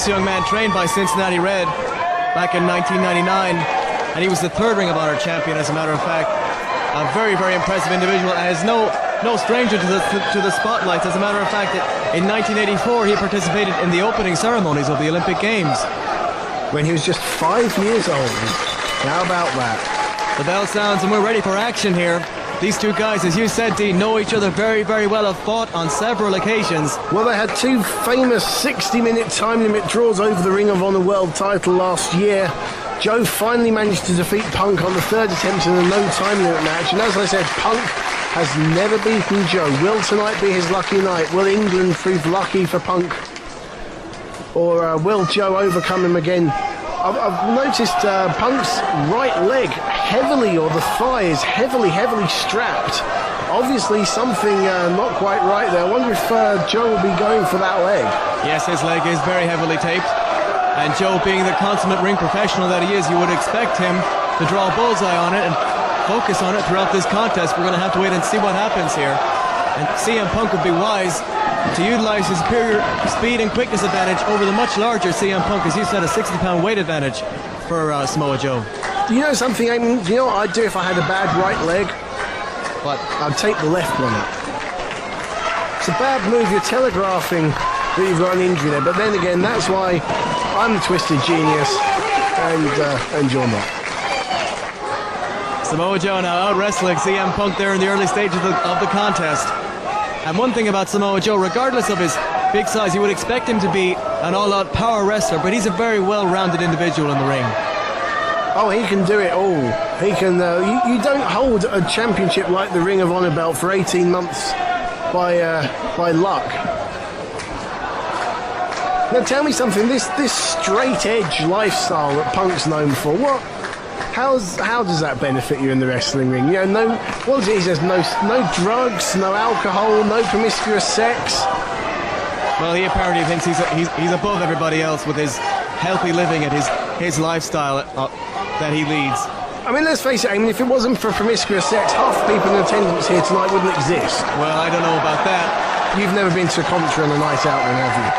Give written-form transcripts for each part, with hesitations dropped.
This young man trained by Cincinnati Red back in 1999, and he was the third Ring of Honor champion, as a matter of fact. A very, very impressive individual, and is no stranger to the spotlights. As a matter of fact, in 1984 he participated in the opening ceremonies of the Olympic Games. When he was just 5 years old. How about that? The bell sounds and we're ready for action here. These two guys, as you said, Dean, know each other very, very well, have fought on several occasions. Well, they had two famous 60-minute time limit draws over the Ring of Honor World title last year. Joe finally managed to defeat Punk on the third attempt in a no time limit match, and as I said, Punk has never beaten Joe. Will tonight be his lucky night? Will England prove lucky for Punk? Or will Joe overcome him again? I've noticed Punk's right leg heavily, or the thigh is heavily strapped. Obviously something not quite right there. I wonder if Joe will be going for that leg. Yes, his leg is very heavily taped. And Joe, being the consummate ring professional that he is, you would expect him to draw a bullseye on it and focus on it throughout this contest. We're going to have to wait and see what happens here. And CM Punk would be wise to utilize his superior speed and quickness advantage over the much larger CM Punk, as you said, a 60-pound weight advantage for Samoa Joe. You know something, Eamon? Do you know what I'd do if I had a bad right leg? What? I'd take the left one up. It's a bad move. You're telegraphing that you've got an injury there, but then again, that's why I'm the twisted genius and you're not. Samoa Joe now out wrestling CM Punk there in the early stages of the contest. And one thing about Samoa Joe, regardless of his big size, you would expect him to be an all-out power wrestler, but he's a very well-rounded individual in the ring. Oh, he can do it all. He can. You don't hold a championship like the Ring of Honor belt for 18 months by luck. Now tell me something. This straight edge lifestyle that Punk's known for, how does that benefit you in the wrestling ring? You know, what is it? He says no drugs, no alcohol, no promiscuous sex. Well, he apparently thinks he's above everybody else with his healthy living and his lifestyle that he leads. I mean, let's face it, I mean, if it wasn't for promiscuous sex, half the people in attendance here tonight wouldn't exist. Well, I don't know about that. You've never been to a Coventry on a night out then, have you?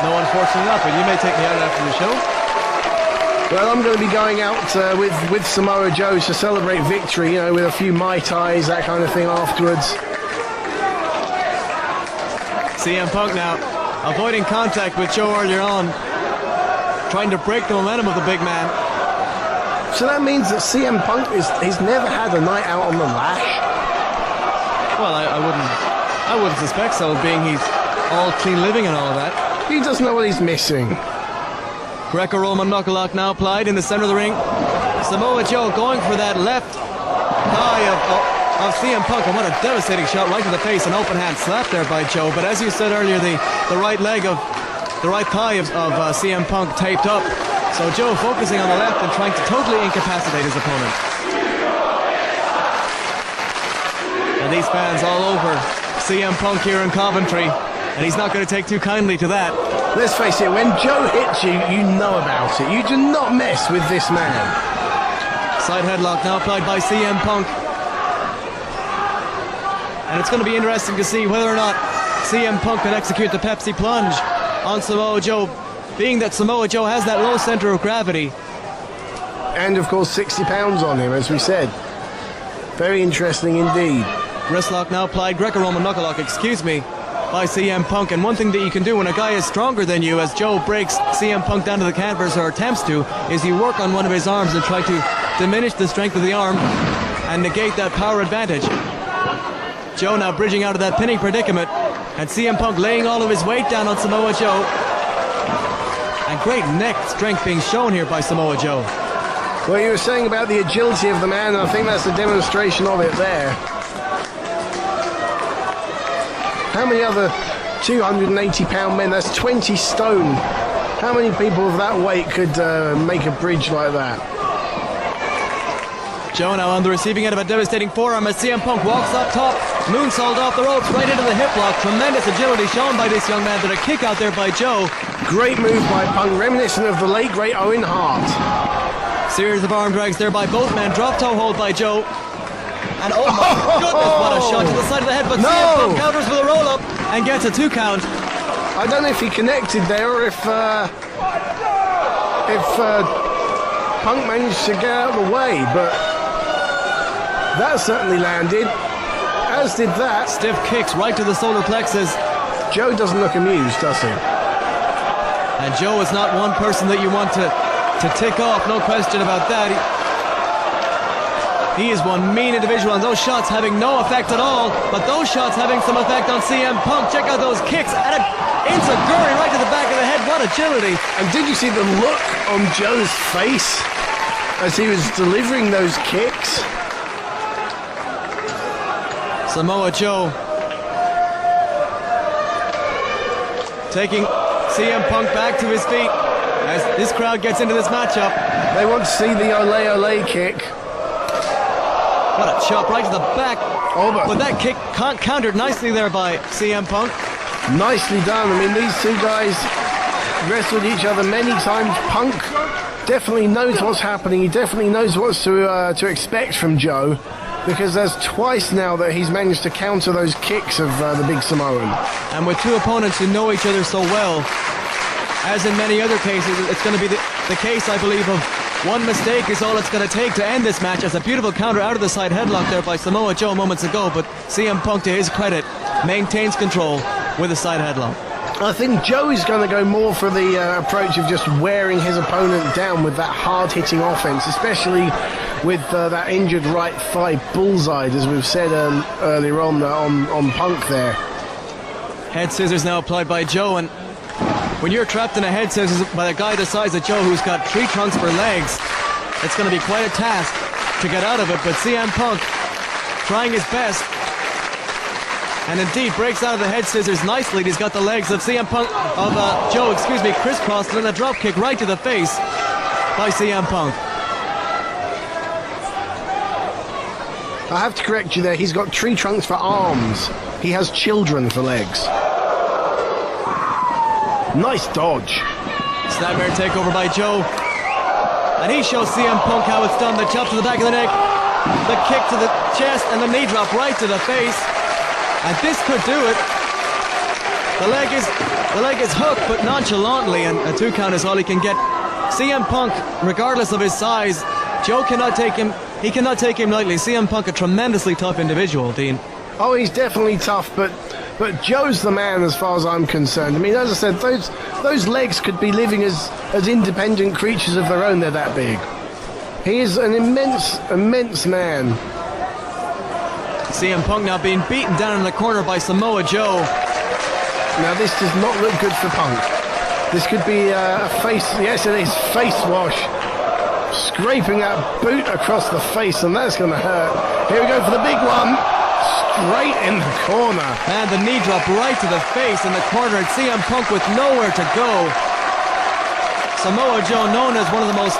No, unfortunately not, but you may take me out after the show. Well, I'm going to be going out with Samoa Joe to celebrate victory, you know, with a few Mai Tais, that kind of thing afterwards. CM Punk now avoiding contact with Joe earlier on, trying to break the momentum of the big man. So that means that CM Punk he's never had a night out on the lash? Well, I wouldn't suspect so, being he's all clean living and all of that. He doesn't know what he's missing. Greco-Roman knuckle-lock now applied in the center of the ring. Samoa Joe going for that left thigh of CM Punk, and what a devastating shot right to the face. An open hand slap there by Joe, but as you said earlier, the right thigh of CM Punk taped up. So Joe focusing on the left and trying to totally incapacitate his opponent. And these fans all over CM Punk here in Coventry, and he's not going to take too kindly to that. Let's face it, when Joe hits you, you know about it. You do not mess with this man. Side headlock now applied by CM Punk. And it's going to be interesting to see whether or not CM Punk can execute the Pepsi plunge on Samoa Joe, being that Samoa Joe has that low center of gravity. And of course 60 pounds on him, as we said. Very interesting indeed. Wrist lock now applied, Greco-Roman knuckle lock, excuse me, by CM Punk. And one thing that you can do when a guy is stronger than you, as Joe breaks CM Punk down to the canvas, or attempts to, is you work on one of his arms and try to diminish the strength of the arm and negate that power advantage. Joe now bridging out of that pinning predicament, and CM Punk laying all of his weight down on Samoa Joe. And great neck strength being shown here by Samoa Joe. Well, you were saying about the agility of the man, and I think that's a demonstration of it there. How many other 280-pound men, that's 20 stone, how many people of that weight could make a bridge like that? Joe now on the receiving end of a devastating forearm as CM Punk walks up top, moonsault off the ropes right into the hip lock. Tremendous agility shown by this young man, but a kick out there by Joe. Great move by Punk, reminiscent of the late great Owen Hart. Series of arm drags there by both men, drop toe hold by Joe. And oh my goodness, what a shot to the side of the head, but CM Punk counters with a roll up and gets a 2 count. I don't know if he connected there or if Punk managed to get out of the way, but that certainly landed, as did that. Stiff kicks right to the solar plexus. Joe doesn't look amused, does he? And Joe is not one person that you want to tick off, no question about that. He is one mean individual, and those shots having no effect at all, but those shots having some effect on CM Punk. Check out those kicks, and an enziguri right to the back of the head. What agility. And did you see the look on Joe's face as he was delivering those kicks? Samoa Joe taking CM Punk back to his feet as this crowd gets into this matchup. They want to see the ole ole kick. What a chop right to the back. Over. But that kick countered nicely there by CM Punk. Nicely done. I mean, these two guys wrestled each other many times. Punk definitely knows what's happening. He definitely knows what to expect from Joe, because there's twice now that he's managed to counter those kicks of the big Samoan. And with two opponents who know each other so well, as in many other cases, it's going to be the case, I believe, of one mistake is all it's going to take to end this match. As a beautiful counter out of the side headlock there by Samoa Joe moments ago, but CM Punk, to his credit, maintains control with a side headlock. I think Joe is going to go more for the approach of just wearing his opponent down with that hard-hitting offense, especially with that injured right thigh bullseye, as we've said earlier on Punk there. Head scissors now applied by Joe, and when you're trapped in a head scissors by a guy the size of Joe who's got tree trunks for legs, it's going to be quite a task to get out of it, but CM Punk trying his best, and indeed breaks out of the head scissors nicely. He's got the legs of Joe, crisscrossed, and then a drop kick right to the face by CM Punk. I have to correct you there, he's got tree trunks for arms. He has children for legs. Nice dodge. Snapmare takeover by Joe. And he shows CM Punk how it's done. The chop to the back of the neck, the kick to the chest, and the knee drop right to the face. And this could do it. The leg is hooked, but nonchalantly, and a 2 count is all he can get. CM Punk, regardless of his size, Joe cannot take him. He cannot take him lightly. CM Punk, a tremendously tough individual, Dean. Oh, he's definitely tough, but Joe's the man as far as I'm concerned. I mean, as I said, those legs could be living as independent creatures of their own. They're that big. He is an immense man. CM Punk now being beaten down in the corner by Samoa Joe. Now this does not look good for Punk. This could be a face, yes it is, face wash. Scraping that boot across the face, and that's going to hurt. Here we go for the big one. Straight in the corner. And the knee drop right to the face in the corner, and CM Punk with nowhere to go. Samoa Joe, known as one of the most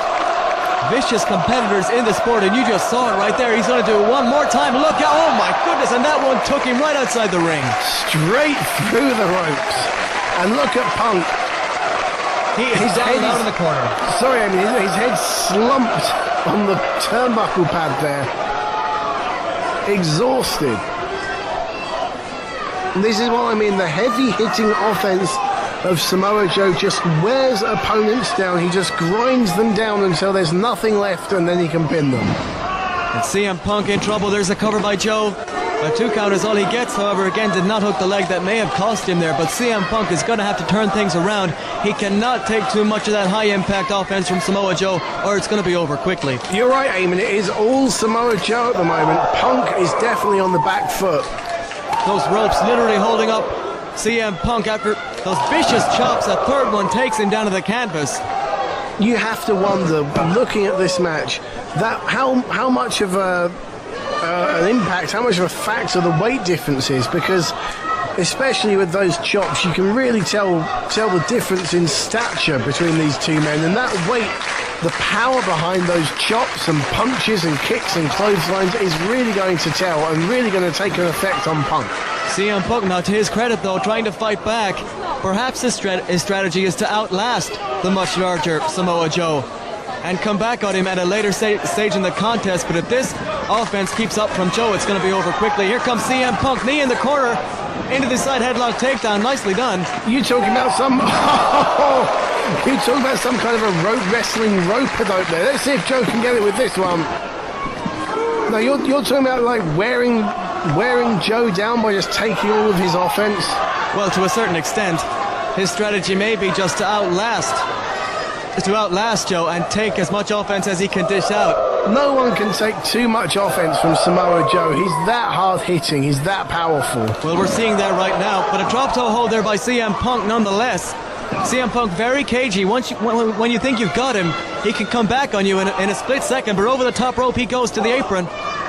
vicious competitors in the sport, and you just saw it right there. He's going to do it one more time. Look out, oh my goodness, and that one took him right outside the ring. Straight through the ropes. And look at Punk. He's down out in the corner. Sorry, I mean, his head slumped on the turnbuckle pad there. Exhausted. And this is what I mean, the heavy-hitting offense of Samoa Joe just wears opponents down. He just grinds them down until there's nothing left, and then he can pin them. And CM Punk in trouble. There's a cover by Joe. A 2 count is all he gets, however, again, did not hook the leg. That may have cost him there, but CM Punk is going to have to turn things around. He cannot take too much of that high-impact offense from Samoa Joe, or it's going to be over quickly. You're right, Eamon. It is all Samoa Joe at the moment. Punk is definitely on the back foot. Those ropes literally holding up CM Punk after those vicious chops. That third one takes him down to the canvas. You have to wonder, looking at this match, that how much of an impact, how much of a factor the weight difference is, because especially with those chops, you can really tell the difference in stature between these two men, and that weight, the power behind those chops and punches and kicks and clotheslines is really going to tell and really going to take an effect on Punk. CM Punk, now to his credit though, trying to fight back. Perhaps his strategy is to outlast the much larger Samoa Joe and come back on him at a later stage in the contest. But if this offense keeps up from Joe, it's going to be over quickly. Here comes CM Punk, knee in the corner. into the side headlock takedown. Nicely done. You talking about some? You talking about some kind of a rope wrestling rope-a-dope there? Let's see if Joe can get it with this one. No, you're talking about like wearing Joe down by just taking all of his offense. Well, to a certain extent, his strategy may be just to outlast Joe and take as much offense as he can dish out. No one can take too much offense from Samoa Joe. He's that hard-hitting. He's that powerful. Well, we're seeing that right now. But a drop-toe hold there by CM Punk nonetheless. CM Punk very cagey. When you think you've got him, he can come back on you in a split second. But over the top rope he goes to the apron.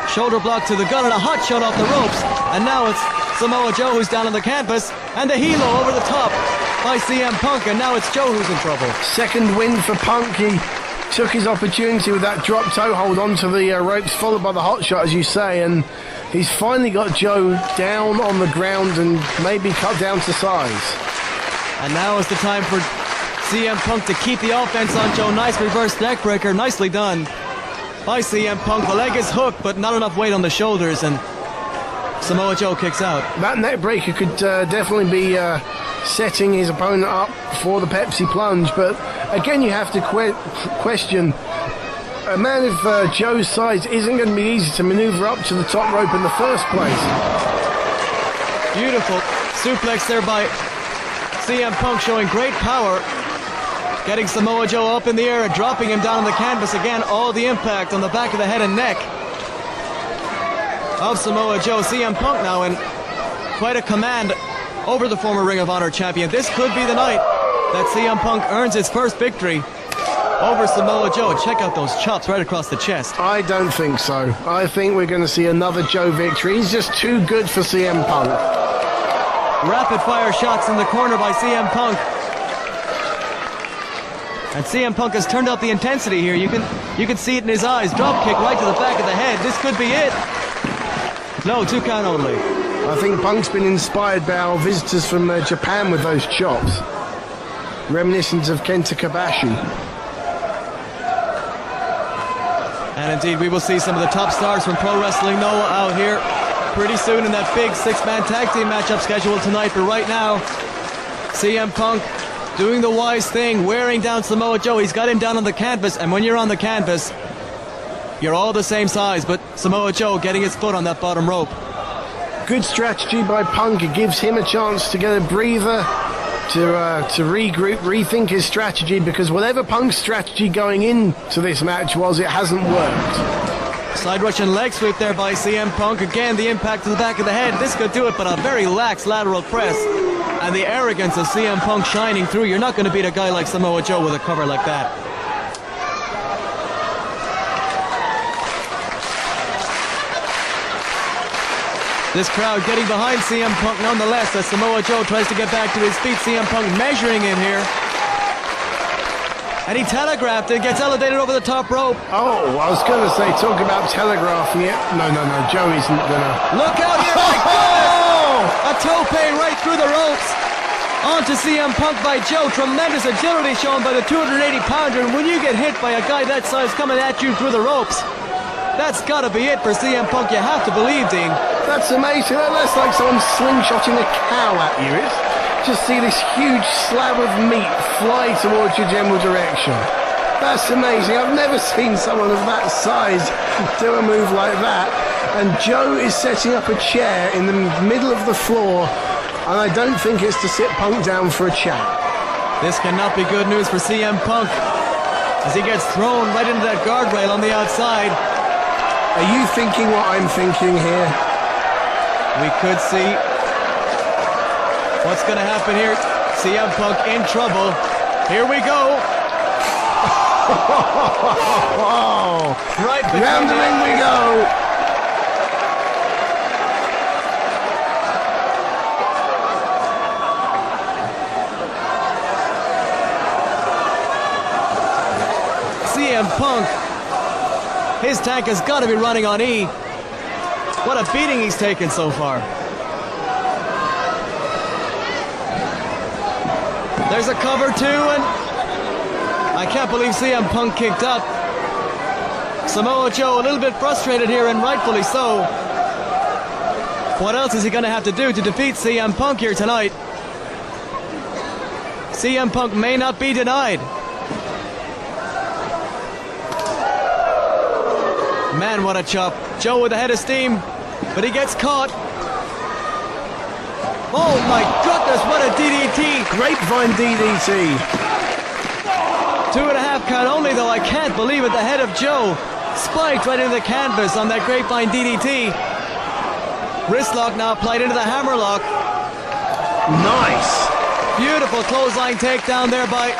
Shoulder block to the gun and a hot shot off the ropes. And now it's Samoa Joe who's down on the canvas. And the helo over the top by CM Punk. And now it's Joe who's in trouble. Second win for Punk. He took his opportunity with that drop toe hold onto the ropes, followed by the hot shot, as you say. And he's finally got Joe down on the ground and maybe cut down to size. And now is the time for CM Punk to keep the offense on Joe. Nice reverse neckbreaker. Nicely done by CM Punk. The leg is hooked, but not enough weight on the shoulders, and Samoa Joe kicks out. That neckbreaker could definitely be setting his opponent up for the Pepsi plunge, but again, you have to question. A man of Joe's size isn't going to be easy to maneuver up to the top rope in the first place. Beautiful suplex there by CM Punk, showing great power, getting Samoa Joe up in the air and dropping him down on the canvas again. All the impact on the back of the head and neck of Samoa Joe. CM Punk now in quite a command over the former Ring of Honor champion. This could be the night that CM Punk earns his first victory over Samoa Joe. Check out those chops right across the chest. I don't think so. I think we're going to see another Joe victory. He's just too good for CM Punk. Rapid fire shots in the corner by CM Punk. And CM Punk has turned up the intensity here. You can see it in his eyes. Drop kick right to the back of the head. This could be it. No, 2 count only. I think Punk's been inspired by our visitors from Japan with those chops. Reminiscent of Kenta Kobashi. And indeed, we will see some of the top stars from Pro Wrestling Noah out here pretty soon in that big 6-man tag team matchup scheduled tonight. But right now, CM Punk doing the wise thing, wearing down Samoa Joe. He's got him down on the canvas, and when you're on the canvas, you're all the same size, but Samoa Joe getting his foot on that bottom rope. Good strategy by Punk. It gives him a chance to get a breather, to regroup, rethink his strategy, because whatever Punk's strategy going into this match was, it hasn't worked. Side Russian leg sweep there by CM Punk. Again, the impact to the back of the head. This could do it, but a very lax lateral press. And the arrogance of CM Punk shining through. You're not going to beat a guy like Samoa Joe with a cover like that. This crowd getting behind CM Punk nonetheless as Samoa Joe tries to get back to his feet. CM Punk measuring in here. And he telegraphed it, gets elevated over the top rope. Oh, I was going to say, talk about telegraphing it. No, Joe isn't going to. Look out here, my goodness! A tope right through the ropes. Onto CM Punk by Joe. Tremendous agility shown by the 280-pounder. And when you get hit by a guy that size coming at you through the ropes, that's got to be it for CM Punk. You have to believe, Dean. That's amazing. That's like someone slingshotting a cow at you. Just see this huge slab of meat fly towards your general direction. That's amazing. I've never seen someone of that size do a move like that. And Joe is setting up a chair in the middle of the floor, and I don't think it's to sit Punk down for a chat. This cannot be good news for CM Punk as he gets thrown right into that guardrail on the outside. Are you thinking what I'm thinking here? We could see what's going to happen here. CM Punk in trouble. Here we go. Right round the ring we go. CM Punk, his tank has got to be running on E. What a beating he's taken so far. There's a cover too, and I can't believe CM Punk kicked up. Samoa Joe a little bit frustrated here, and rightfully so. What else is he going to have to do to defeat CM Punk here tonight? CM Punk may not be denied. Man, what a chop. Joe with a head of steam, but he gets caught. Oh my goodness, what a DDT. Grapevine DDT. 2.5 count only, though. I can't believe it. The head of Joe spiked right into the canvas on that grapevine DDT. Wrist lock now applied into the hammerlock. Nice. Beautiful clothesline takedown there by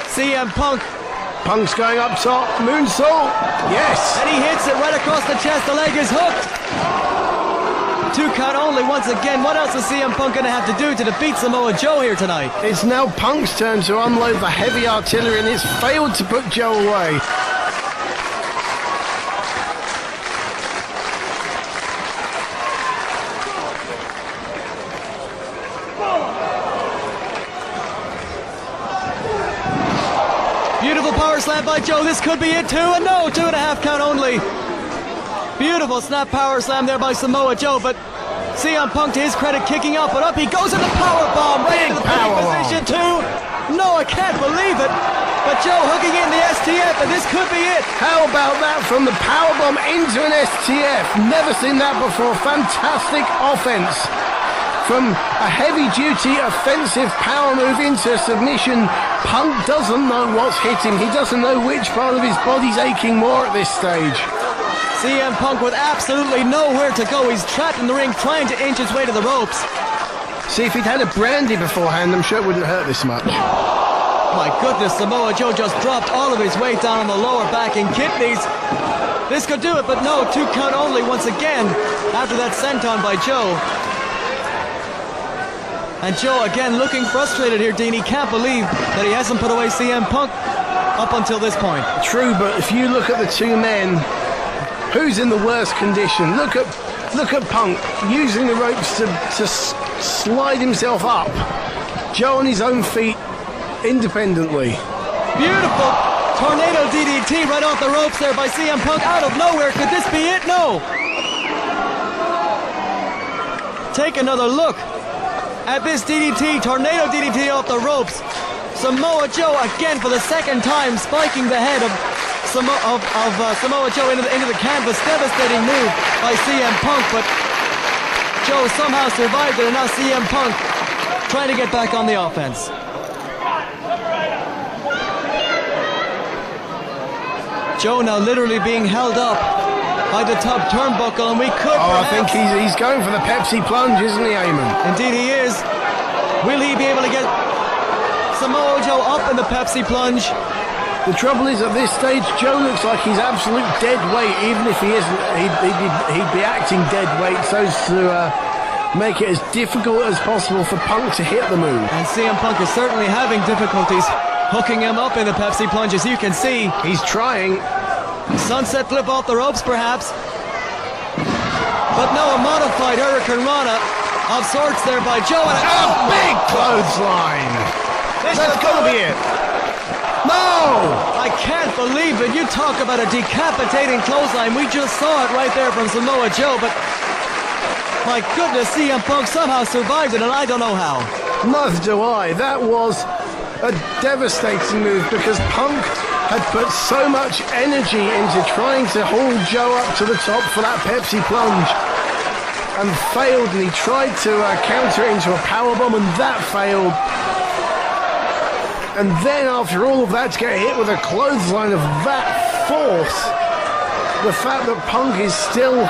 CM Punk. Punk's going up top. Moonsault. Yes. And he hits it right across the chest. The leg is hooked. 2 count only once again. What else is CM Punk going to have to do to defeat Samoa Joe here tonight? It's now Punk's turn to unload the heavy artillery, and it's failed to put Joe away. Beautiful power slam by Joe. This could be it too. And no, 2.5 count only. Beautiful snap power slam there by Samoa Joe, but CM Punk, to his credit, kicking out, but up he goes in the power bomb right into the pinning position too. No, I can't believe it. But Joe hooking in the STF, and this could be it. How about that from the powerbomb into an STF? Never seen that before. Fantastic offense. From a heavy-duty offensive power move into a submission, Punk doesn't know what's hit him. He doesn't know which part of his body's aching more at this stage. CM Punk with absolutely nowhere to go. He's trapped in the ring trying to inch his way to the ropes. See, if he'd had a brandy beforehand, I'm sure it wouldn't hurt this much. My goodness, Samoa Joe just dropped all of his weight down on the lower back and kidneys. This could do it, but no, 2 count only once again after that senton by Joe. And Joe again looking frustrated here, Dean. He can't believe that he hasn't put away CM Punk up until this point. True, but if you look at the two men, who's in the worst condition? Look at Punk using the ropes to slide himself up. Joe on his own feet independently. Beautiful tornado DDT right off the ropes there by CM Punk out of nowhere. Could this be it? No. Take another look at this DDT, tornado DDT off the ropes. Samoa Joe again for the second time spiking the head of Samoa Joe into the canvas. Devastating move by CM Punk, but Joe somehow survived it, and now CM Punk trying to get back on the offense. Joe now literally being held up by the top turnbuckle, and we could I think he's going for the Pepsi plunge, isn't he, Eamon? Indeed he is. Will he be able to get Samoa Joe up in the Pepsi plunge? The trouble is, at this stage, Joe looks like he's absolute dead weight. Even if he isn't, he'd be acting dead weight so as to make it as difficult as possible for Punk to hit the move. And CM Punk is certainly having difficulties hooking him up in the Pepsi plunge, as you can see. He's trying. Sunset flip off the ropes, perhaps. But no, a modified Hurricane Rana of sorts there by Joe. And a big clothesline. That's got to be it. No! I can't believe it. You talk about a decapitating clothesline. We just saw it right there from Samoa Joe, but my goodness, CM Punk somehow survived it, and I don't know how. Neither do I. That was a devastating move because Punk had put so much energy into trying to haul Joe up to the top for that Pepsi plunge and failed, and he tried to counter it into a powerbomb, and that failed. And then after all of that, to get hit with a clothesline of that force, the fact that Punk is still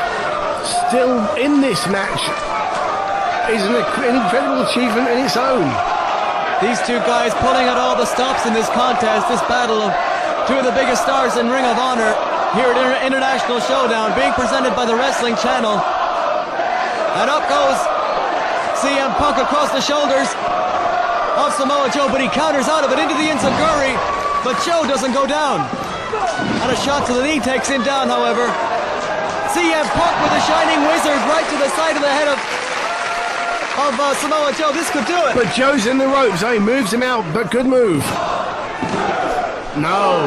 in this match is an incredible achievement in its own. These two guys pulling out all the stops in this contest, this battle of two of the biggest stars in Ring of Honor here at International Showdown, being presented by the Wrestling Channel. And up goes CM Punk across the shoulders of Samoa Joe, but he counters out of it into the enziguri, but Joe doesn't go down. And a shot to the knee takes him down, however. CM Punk with a shining wizard right to the side of the head of Samoa Joe. This could do it. But Joe's in the ropes, he moves him out, but good move. No.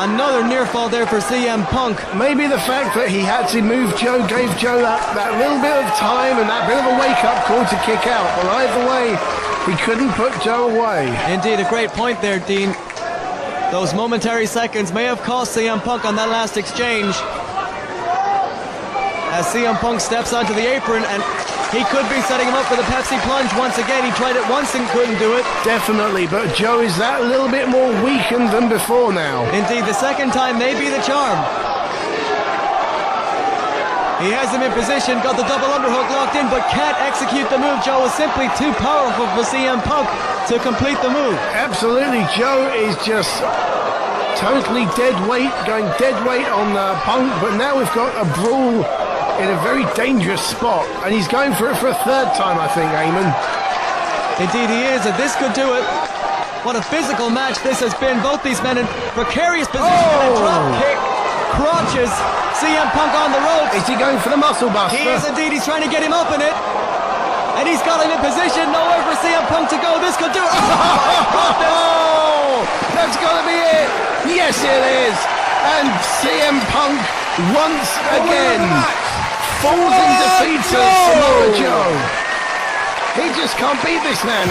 Another near fall there for CM Punk. Maybe the fact that he had to move Joe gave Joe that little bit of time and that bit of a wake-up call to kick out. But either way, he couldn't put Joe away. Indeed, a great point there, Dean. Those momentary seconds may have cost CM Punk on that last exchange. As CM Punk steps onto the apron, and he could be setting him up for the Pepsi plunge once again. He tried it once and couldn't do it. Definitely, but Joe is that little bit more weakened than before now. Indeed, the second time may be the charm. He has him in position, got the double underhook locked in, but can't execute the move. Joe is simply too powerful for CM Punk to complete the move. Absolutely, Joe is just totally dead weight, going dead weight on Punk, but now we've got a brawl in a very dangerous spot, and he's going for it for a third time, I think, Eamon. Indeed he is, and this could do it. What a physical match this has been. Both these men in precarious position. A drop kick, crotches, CM Punk on the ropes. Is he going for the muscle buster? He is indeed. He's trying to get him up in it. And he's got him in position. Nowhere for CM Punk to go. This could do it. Oh, that's got to be it. Yes, it is. And CM Punk once again falls in defeat to Samoa Joe. He just can't beat this man,